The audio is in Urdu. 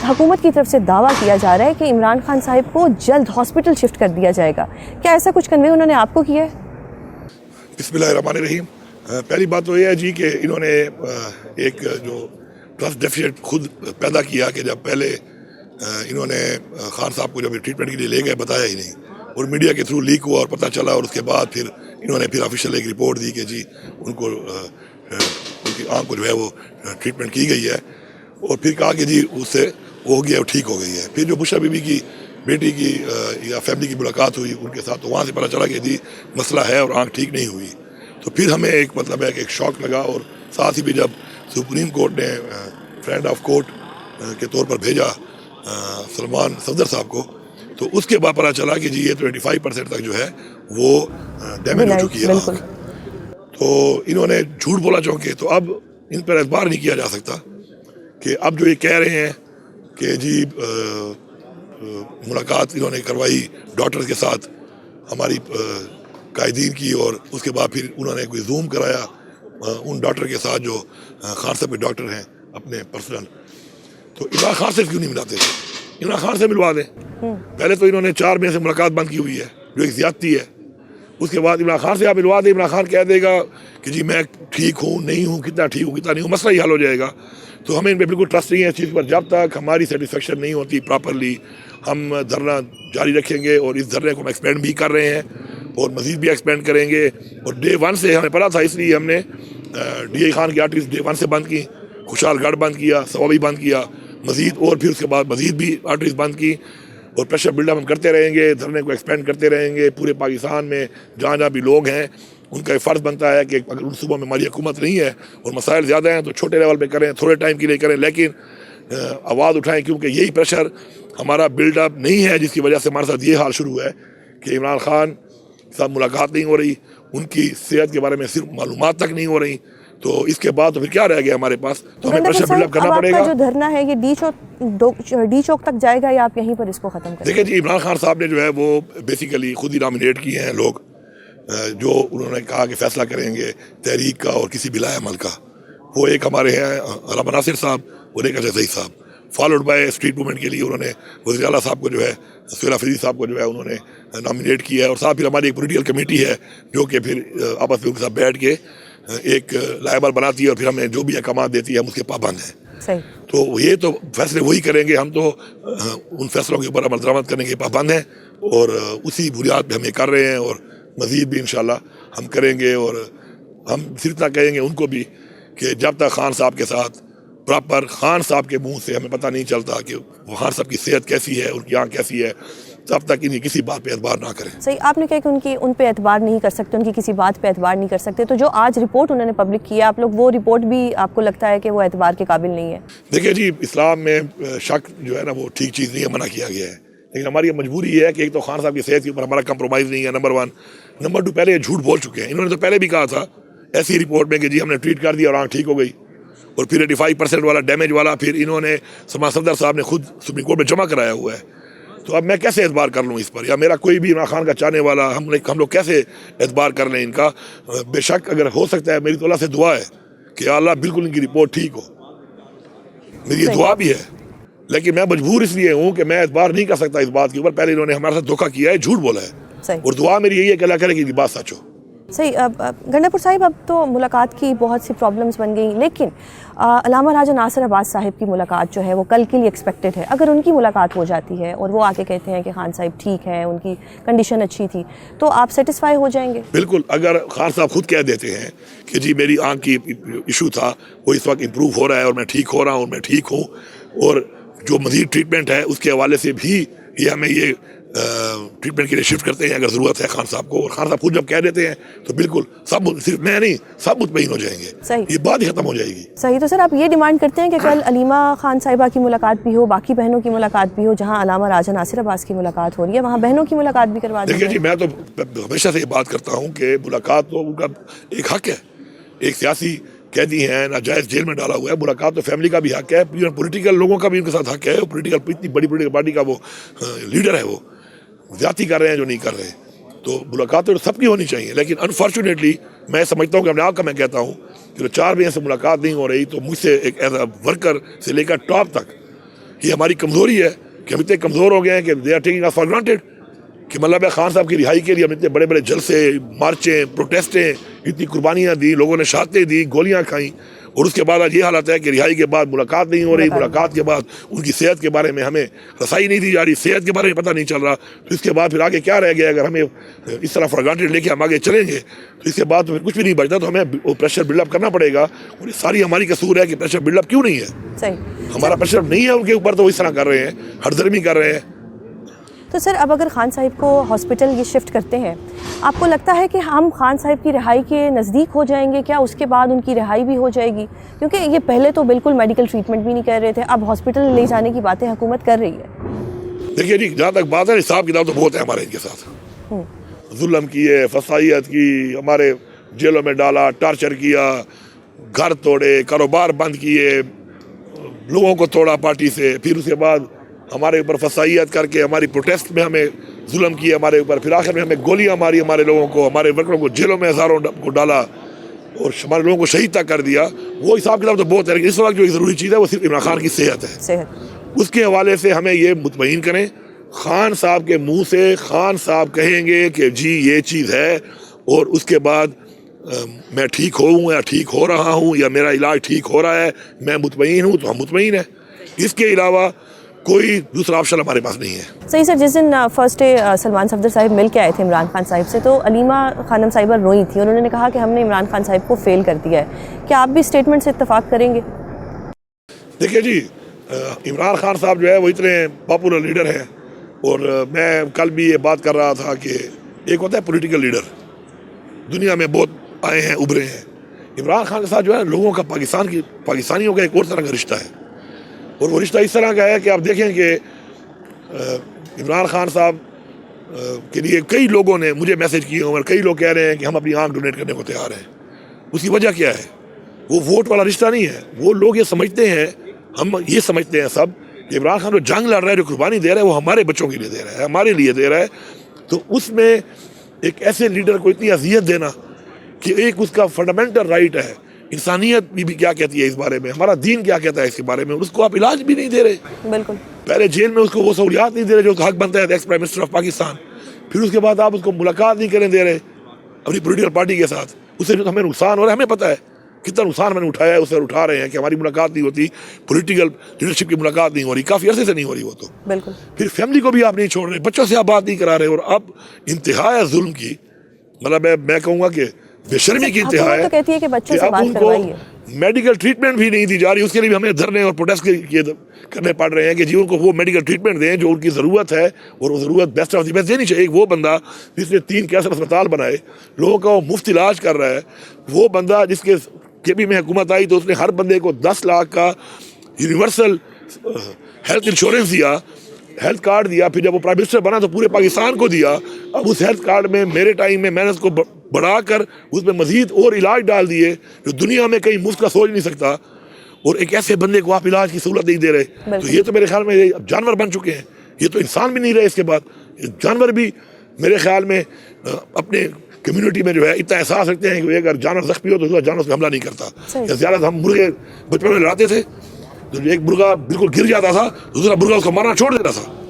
حکومت کی طرف سے دعویٰ کیا جا رہا ہے کہ عمران خان صاحب کو جلد ہاسپٹل شفٹ کر دیا جائے گا، کیا ایسا کچھ کنوے انہوں نے آپ کو کیا ہے؟ بسم اللہ الرحمن الرحیم۔ پہلی بات تو یہ ہے جی کہ انہوں نے ایک جو ٹرسٹ ڈیفیسٹ خود پیدا کیا کہ جب پہلے انہوں نے خان صاحب کو جب ٹریٹمنٹ کے لیے لے گئے بتایا ہی نہیں، اور میڈیا کے تھرو لیک ہوا اور پتہ چلا، اور اس کے بعد پھر انہوں نے پھر آفیشیل ایک رپورٹ دی کہ جی ان کو ان کی آنکھ کو جو ہے وہ ٹریٹمنٹ کی گئی ہے، اور پھر کہا کہ جی اس سے وہ ہو گیا، وہ ٹھیک ہو گئی ہے۔ پھر جو بشرا بی بی کی بیٹی کی یا فیملی کی ملاقات ہوئی ان کے ساتھ، تو وہاں سے پتہ چلا کہ جی مسئلہ ہے اور آنکھ ٹھیک نہیں ہوئی، تو پھر ہمیں ایک مطلب ہے کہ ایک شوق لگا، اور ساتھ ہی بھی جب سپریم کورٹ نے فرینڈ آف کورٹ کے طور پر بھیجا سلمان صفدر صاحب کو، تو اس کے بعد پتہ چلا کہ جی یہ 25% تک جو ہے وہ ڈیمیج ہو چکی ہے آنکھ۔ تو انہوں نے جھوٹ بولا چونکہ، تو اب ان پر اعتبار نہیں کیا جا سکتا کہ اب جو یہ کہہ رہے ہیں کہ جی ملاقات انہوں نے کروائی ڈاکٹر کے ساتھ ہماری قائدین کی، اور اس کے بعد پھر انہوں نے کوئی زوم کرایا ان ڈاکٹر کے ساتھ جو خان صاحب کے ڈاکٹر ہیں اپنے پرسنل، تو عمران خان سے کیوں نہیں ملاتے تھے؟ عمران خان سے ملوا دیں۔ پہلے تو انہوں نے 4 مئی سے ملاقات بند کی ہوئی ہے جو ایک زیادتی ہے، اس کے بعد عمران خان سے آپ ملوا دیں، عمران خان کہہ دے گا کہ جی میں ٹھیک ہوں نہیں ہوں، کتنا ٹھیک ہوں کتنا نہیں ہوں، مسئلہ ہی حل ہو جائے گا۔ تو ہمیں ان پہ بالکل ٹرسٹ نہیں ہے اس چیز پر، جب تک ہماری سیٹسفیکشن نہیں ہوتی پراپرلی ہم دھرنا جاری رکھیں گے، اور اس دھرنے کو ہم ایکسپینڈ بھی کر رہے ہیں اور مزید بھی ایکسپینڈ کریں گے، اور ڈے 1 سے ہمیں پتا تھا، اس لیے ہم نے ڈی اے خان کی آرٹریز ڈے 1 سے بند کی، خوشحال گڑھ بند کیا، سوابی بند کیا مزید، اور پھر اس کے بعد مزید بھی آرٹریز بند کی، اور پریشر بلڈ اپ ہم کرتے رہیں گے، دھرنے کو ایکسپینڈ کرتے رہیں گے پورے پاکستان میں جہاں جہاں بھی لوگ ہیں۔ ان کا یہ فرض بنتا ہے کہ اگر ان صوبوں میں ہماری حکومت نہیں ہے اور مسائل زیادہ ہیں تو چھوٹے لیول پہ کریں، تھوڑے ٹائم کے لیے کریں، لیکن آواز اٹھائیں، کیونکہ یہی پریشر ہمارا بلڈ اپ نہیں ہے جس کی وجہ سے ہمارے ساتھ یہ حال شروع ہے کہ عمران خان کے ساتھ ملاقات نہیں ہو رہی، ان کی صحت کے بارے میں صرف معلومات تک نہیں ہو رہی، تو اس کے بعد تو پھر کیا رہ گیا ہمارے پاس؟ تو ہمیں پریشر بلڈ اپ کرنا پڑے گا۔ آپ کا جو دھرنا ہے یہ ڈی چوک تک جائے گا یا آپ یہیں پر اس کو ختم کریں گے؟ دیکھیں جی، عمران خان صاحب نے جو ہے وہ بیسیکلی خود ہی نامینیٹ کیے ہیں لوگ، جو انہوں نے کہا کہ فیصلہ کریں گے تحریک کا اور کسی بلا عمل کا، وہ ایک ہمارے ہیں علامہ ناصر صاحب اور ایک اجے ضعیف صاحب، فالوڈ بائی اسٹریٹ موومنٹ کے لیے انہوں نے وزیر اعلیٰ صاحب کو جو ہے سہیل افریدی صاحب کو جو ہے انہوں نے نامینیٹ کیا ہے، اور ساتھ پھر ہماری ایک پولیٹیکل کمیٹی ہے جو کہ پھر آپس میں ان کے ساتھ بیٹھ کے ایک لائبل بناتی ہے، اور پھر ہمیں جو بھی احکامات دیتی ہے ہم اس کے پابند ہیں۔ تو یہ تو فیصلے وہی کریں گے، ہم تو ان فیصلوں کے اوپر عمل درآمد کرنے کے پابند ہیں، اور اسی بنیاد پہ ہم یہ کر رہے ہیں، اور مزید بھی انشاءاللہ ہم کریں گے۔ اور ہم صرف اتنا کہیں گے ان کو بھی کہ جب تک خان صاحب کے ساتھ پراپر خان صاحب کے منہ سے ہمیں پتہ نہیں چلتا کہ وہ خان صاحب کی صحت کیسی ہے، ان کی آنکھ کیسی ہے، تب تک انہیں کسی بات پہ اعتبار نہ کریں۔ صحیح، آپ نے کہا کہ ان پہ اعتبار نہیں کر سکتے، ان کی کسی بات پہ اعتبار نہیں کر سکتے، تو جو آج رپورٹ انہوں نے پبلک کیا، آپ لوگ وہ رپورٹ بھی آپ کو لگتا ہے کہ وہ اعتبار کے قابل نہیں ہے؟ دیکھیں جی، اسلام میں شک جو ہے نا وہ ٹھیک چیز نہیں ہے، منع کیا گیا ہے، لیکن ہماری مجبوری یہ ہے کہ ایک تو خان صاحب کی صحت کے اوپر ہمارا کمپرومائز نہیں ہے، نمبر 1۔ نمبر 2، پہلے یہ جھوٹ بول چکے ہیں، انہوں نے تو پہلے بھی کہا تھا ایسی رپورٹ میں کہ جی ہم نے ٹریٹ کر دیا اور آنکھ ٹھیک ہو گئی، اور پھر 85% والا ڈیمیج والا پھر انہوں نے سلمان صفدر صاحب نے خود سپریم کورٹ میں جمع کرایا ہوا ہے۔ تو اب میں کیسے اعتبار کر لوں اس پر، یا میرا کوئی بھی عمران خان کا چاہنے والا ہم لوگ کیسے اعتبار کر لیں ان کا؟ بے شک اگر ہو سکتا ہے، میری تو اللہ سے دعا ہے کہ اللہ بالکل ان کی رپورٹ ٹھیک ہو، میری یہ دعا بھی ہے، لیکن میں مجبور اس لیے ہوں کہ میں اعتبار نہیں کر سکتا اس بات کے اوپر۔ پہلے انہوں نے ہمارے ساتھ دھوکہ کیا ہے، جھوٹ بولا ہے، اور دعا میری یہی ہے کہ اللہ کرے کہ یہ بات سچ ہو۔ صحیح۔ گنڈا پور صاحب، اب تو ملاقات کی بہت سی پرابلمز بن گئی، لیکن علامہ راجہ ناصر عباس صاحب کی ملاقات جو ہے وہ کل کے لیے ایکسپیکٹڈ ہے۔ اگر ان کی ملاقات ہو جاتی ہے اور وہ آ کے کہتے ہیں کہ خان صاحب ٹھیک ہے، ان کی کنڈیشن اچھی تھی، تو آپ سیٹسفائی ہو جائیں گے؟ بالکل، اگر خان صاحب خود کہہ دیتے ہیں کہ جی میری آنکھ کی ایشو تھا وہ اس وقت امپروو ہو رہا ہے اور میں ٹھیک ہو رہا ہوں اور میں ٹھیک ہوں، اور جو مزید ٹریٹمنٹ ہے اس کے حوالے سے بھی یہ ہمیں یہ ٹریٹمنٹ کے لیے شفٹ کرتے ہیں اگر ضرورت ہے خان صاحب کو، اور خان صاحب خود جب کہہ دیتے ہیں تو بالکل سب، صرف میں نہیں، سب مطمئن ہو جائیں گے، یہ بات ہی ختم ہو جائے گی۔ صحیح۔ تو سر آپ یہ ڈیمانڈ کرتے ہیں کہ کل علیمہ خان صاحبہ کی ملاقات بھی ہو، باقی بہنوں کی ملاقات بھی ہو، جہاں علامہ راجہ ناصر عباس کی ملاقات ہو رہی ہے وہاں بہنوں کی ملاقات بھی کروا دیں؟ دیکھیں جی، میں تو ہمیشہ سے یہ بات کرتا ہوں کہ ملاقات تو ان کا ایک حق ہے، ایک سیاسی قیدی ہیں، ناجائز جیل میں ڈالا ہوا ہے، ملاقات تو فیملی کا بھی حق ہے، پولیٹیکل لوگوں کا بھی ان کے ساتھ حق ہے، پولیٹیکل اتنی بڑی پولیٹیکل پارٹی کا وہ لیڈر ہے، وہ زیادتی کر رہے ہیں جو نہیں کر رہے، تو ملاقات تو سب کی ہونی چاہیے، لیکن انفارچونیٹلی میں سمجھتا ہوں کہ اپنے آپ کا میں کہتا ہوں کہ 4 مئی سے ملاقات نہیں ہو رہی، تو مجھ سے ایک ایز اے ورکر سے لے کر ٹاپ تک یہ ہماری کمزوری ہے کہ ہم اتنے کمزور ہو گئے ہیں کہ they are taking us for granted کہ مطلب ہے خان صاحب کی رہائی کے لیے ہم اتنے بڑے بڑے جلسے، مارچیں، پروٹیسٹیں، اتنی قربانیاں دی، لوگوں نے شہادتیں دی، گولیاں کھائیں، اور اس کے بعد آج یہ حالت ہے کہ رہائی کے بعد ملاقات نہیں ہو رہی، ملاقات کے بعد ان کی صحت کے بارے میں ہمیں رسائی نہیں دی جا رہی، صحت کے بارے میں پتہ نہیں چل رہا، تو اس کے بعد پھر آگے کیا رہ گیا؟ اگر ہمیں اس طرح فار گرانٹیڈ لے کے ہم آگے چلیں گے تو اس کے بعد تو پھر کچھ بھی نہیں بچتا، تو ہمیں وہ پریشر بلڈ اپ کرنا پڑے گا، اور یہ ساری ہماری قصور ہے کہ پریشر بلڈ اپ کیوں نہیں ہے؟ صحیح، ہمارا پریشر نہیں ہے ان کے اوپر، تو وہ اس طرح کر رہے ہیں، ہر درمی کر رہے ہیں۔ تو سر اب اگر خان صاحب کو ہاسپٹل یہ شفٹ کرتے ہیں، آپ کو لگتا ہے کہ ہم خان صاحب کی رہائی کے نزدیک ہو جائیں گے؟ کیا اس کے بعد ان کی رہائی بھی ہو جائے گی؟ کیونکہ یہ پہلے تو بالکل میڈیکل ٹریٹمنٹ بھی نہیں کر رہے تھے، اب ہاسپٹل لے جانے کی باتیں حکومت کر رہی ہے۔ دیکھیے جی، جہاں تک بات ہے، حساب کتاب تو بہت ہے ہمارے ان کے ساتھ، ظلم کیے، فسائیت کی، ہمارے جیلوں میں ڈالا، ٹارچر کیا، گھر توڑے، کاروبار بند کیے، لوگوں کو توڑا پارٹی سے، پھر اس کے بعد ہمارے اوپر فسائیت کر کے ہماری پروٹیسٹ میں ہمیں ظلم کیا ہمارے اوپر، پھر آخر میں ہمیں گولیاں ماری ہمارے لوگوں کو، ہمارے ورکروں کو جیلوں میں ہزاروں کو ڈالا اور ہمارے لوگوں کو شہید تک کر دیا۔ وہ حساب کتاب تو بہت ہے، لیکن اس وقت جو ضروری چیز ہے وہ صرف عمران خان کی صحت ہے۔ اس کے حوالے سے ہمیں یہ مطمئن کریں، خان صاحب کے منہ سے خان صاحب کہیں گے کہ جی یہ چیز ہے، اور اس کے بعد میں ٹھیک ہوں یا ٹھیک ہو رہا ہوں یا میرا علاج ٹھیک ہو رہا ہے، میں مطمئن ہوں، تو ہم مطمئن ہیں۔ اس کے علاوہ کوئی دوسرا آپشن ہمارے پاس نہیں ہے۔ صحیح سر، جس دن فرسٹ ڈے سلمان صفدر صاحب مل کے آئے تھے عمران خان صاحب سے، تو علیمہ خانم صاحبہ روئی تھی، انہوں نے کہا کہ ہم نے عمران خان صاحب کو فیل کر دیا ہے۔ کیا آپ بھی اسٹیٹمنٹ سے اتفاق کریں گے؟ دیکھیے جی، عمران خان صاحب جو ہے وہ اتنے پاپولر لیڈر ہیں، اور میں کل بھی یہ بات کر رہا تھا کہ ایک ہوتا ہے پولیٹیکل لیڈر، دنیا میں بہت آئے ہیں، ابھرے ہیں۔ عمران خان کے ساتھ جو ہے لوگوں کا پاکستانیوں کا ایک اور طرح کا رشتہ ہے، اور وہ رشتہ اس طرح کا ہے کہ آپ دیکھیں کہ عمران خان صاحب کے لیے کئی لوگوں نے مجھے میسج کیے اور کئی لوگ کہہ رہے ہیں کہ ہم اپنی آنکھ ڈونیٹ کرنے کو تیار ہیں۔ اس کی وجہ کیا ہے؟ وہ ووٹ والا رشتہ نہیں ہے، وہ لوگ یہ سمجھتے ہیں، ہم یہ سمجھتے ہیں سب کہ عمران خان جو جنگ لڑ رہا ہے، جو قربانی دے رہا ہے، وہ ہمارے بچوں کے لیے دے رہا ہے، ہمارے لیے دے رہا ہے۔ تو اس میں ایک ایسے لیڈر کو اتنی اذیت دینا کہ ایک اس کا فنڈامنٹل رائٹ ہے، انسانیت بھی کیا کہتی ہے اس بارے میں، ہمارا دین کیا کہتا ہے اس کے بارے میں، اس کو آپ علاج بھی نہیں دے رہے۔ بالکل، پہلے جیل میں اس کو وہ سہولیات نہیں دے رہے جو اس کا حق بنتا ہے ex prime minister of Pakistan, پھر اس کے بعد آپ اس کو ملاقات نہیں کرنے دے رہے اپنی پولیٹیکل پارٹی کے ساتھ۔ اس سے جو ہمیں نقصان ہو رہا ہے، ہمیں پتہ ہے کتنا نقصان میں نے اٹھایا ہے، اس سے اٹھا رہے ہیں کہ ہماری ملاقات نہیں ہوتی، پولیٹیکل لیڈرشپ کی ملاقات نہیں ہو رہی، کافی عرصے سے نہیں ہو رہی وہ تو۔ بالکل، پھر فیملی کو بھی آپ نہیں چھوڑ رہے، بچوں سے آپ بات نہیں کرا رہے، اور اب انتہا ہے ظلم کی، مطلب میں کہوں گا کہ بے شرمی کی انتہا ہے حکومت تو کہتی ہے کہ بچوں کہ سے اب بات ان کو کروائیے۔ میڈیکل ٹریٹمنٹ بھی نہیں دی جا رہی، اس کے لیے بھی ہمیں دھرنے اور پروٹیسٹ کرنے پڑ رہے ہیں کہ جی ان کو وہ میڈیکل ٹریٹمنٹ دیں جو ان کی ضرورت ہے، اور وہ ضرورت بیسٹ آف دی بیسٹ دینی چاہیے۔ وہ بندہ جس نے 3 کینسر اسپتال بنائے، لوگوں کا وہ مفت علاج کر رہا ہے، وہ بندہ جس کے بھی میں حکومت آئی تو اس نے ہر بندے کو 10 لاکھ کا یونیورسل ہیلتھ انشورنس دیا، ہیلتھ کارڈ دیا، پھر جب وہ پرائم منسٹر بنا تو پورے پاکستان کو دیا۔ اب اس ہیلتھ کارڈ میں میرے ٹائم میں نے اس کو بڑھا کر اس میں مزید اور علاج ڈال دیے جو دنیا میں کہیں مفت کا سوچ نہیں سکتا، اور ایک ایسے بندے کو آپ علاج کی سہولت نہیں دے رہے، تو یہ تو میرے خیال میں جانور بن چکے ہیں، یہ تو انسان بھی نہیں رہے۔ اس کے بعد جانور بھی میرے خیال میں اپنے کمیونٹی میں جو ہے اتنا احساس رکھتے ہیں کہ اگر جانور زخمی ہو تو دوسرا جانور اس پہ حملہ نہیں کرتا۔ یا زیادہ ہم مرغے بچپن میں لڑاتے تھے، تو ایک مرغا بالکل گر جاتا تھا، دوسرا مرغا اس کو مارنا چھوڑ دیتا تھا۔